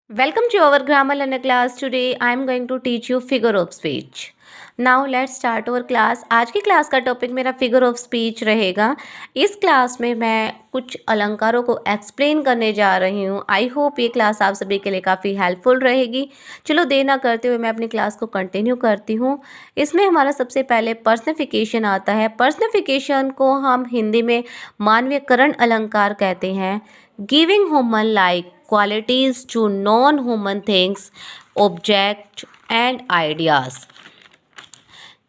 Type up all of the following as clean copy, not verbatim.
Welcome to our grammar learner class. Today I am going to teach you figure of speech. Now let's start our class. आज की class का topic मेरा figure of speech रहेगा. इस class में मैं कुछ अलंकारों को एक्सप्लेन करने जा रही हूँ. आई होप ये क्लास आप सभी के लिए काफ़ी हेल्पफुल रहेगी. चलो देर ना करते हुए मैं अपनी क्लास को कंटिन्यू करती हूँ. इसमें हमारा सबसे पहले पर्सनिफिकेशन आता है. पर्सनिफिकेशन को हम हिंदी में मानवीयकरण अलंकार कहते हैं. Giving human like qualities to non-human things, object and ideas,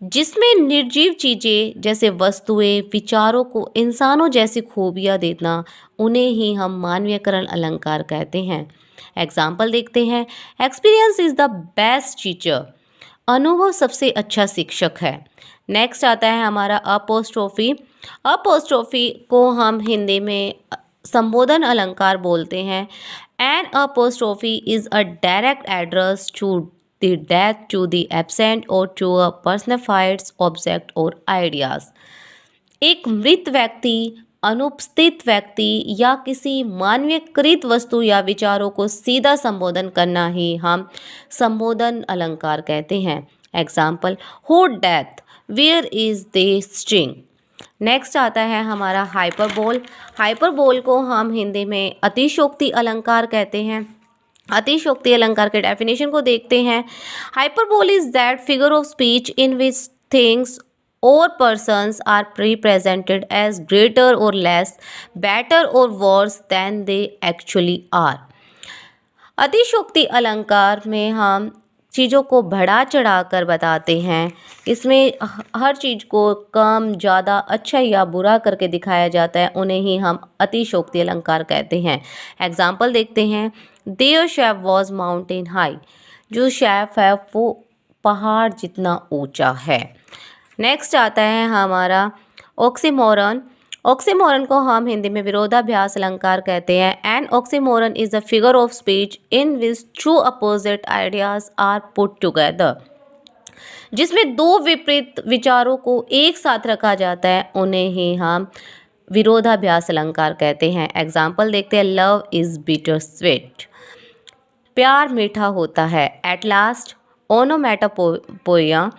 जिसमें निर्जीव चीज़ें जैसे वस्तुएं, विचारों को इंसानों जैसी खूबियाँ देना, उन्हें ही हम मानवीयकरण अलंकार कहते हैं. एग्जाम्पल देखते हैं. Experience is the best teacher. अनुभव सबसे अच्छा शिक्षक है. नेक्स्ट आता है हमारा अपोस्ट्रोफी. अपोस्ट्रोफी को हम हिंदी में संबोधन अलंकार बोलते हैं. An apostrophe is a direct address to the death, to the absent or to a personified object or ideas. एक मृत व्यक्ति, अनुपस्थित व्यक्ति या किसी मानवीयकृत वस्तु या विचारों को सीधा संबोधन करना ही हम संबोधन अलंकार कहते हैं. Example, who death, where is the sting. Next आता है हमारा हाइपरबोल. हाइपरबोल को हम हिंदी में अतिशयोक्ति अलंकार कहते हैं. अतिशयोक्ति अलंकार के डेफिनेशन को देखते हैं. Hyperbole is that figure of speech in which things और persons are represented as greater or less, better or worse than they actually are. अतिशयोक्ति अलंकार में हम चीज़ों को बढ़ा चढ़ा कर बताते हैं. इसमें हर चीज़ को कम, ज़्यादा, अच्छा या बुरा करके दिखाया जाता है. उन्हें ही हम अतिशयोक्ति अलंकार कहते हैं. एग्जाम्पल देखते हैं. Their chef was mountain high. जो शेफ है वो पहाड़ जितना ऊंचा है. नेक्स्ट आता है हमारा ऑक्सीमोरन. ऑक्सीमोरन को हम हिंदी में विरोधाभास अलंकार कहते हैं. An oxymoron is a figure of speech in which two opposite ideas are put together. जिसमें दो विपरीत विचारों को एक साथ रखा जाता है, उन्हें ही हम विरोधाभास अलंकार कहते हैं. एग्जाम्पल देखते हैं. Love is bitter sweet. प्यार मीठा होता है. At last ओनोमेटोपोइया.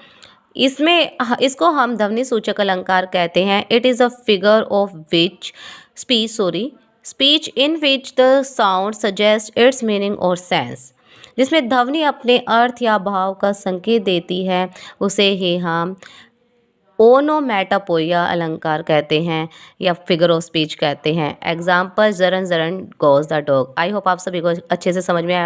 इसको हम ध्वनि सूचक अलंकार कहते हैं. It is a figure of which speech in which the sound suggest it's meaning और सेंस. जिसमें ध्वनि अपने अर्थ या भाव का संकेत देती है, उसे ही हम ओनोमेटोपोइया अलंकार कहते हैं या फिगर ऑफ स्पीच कहते हैं. एग्जाम्पल, जरन जरन goes the dog. I hope आप सभी को अच्छे से समझ में आया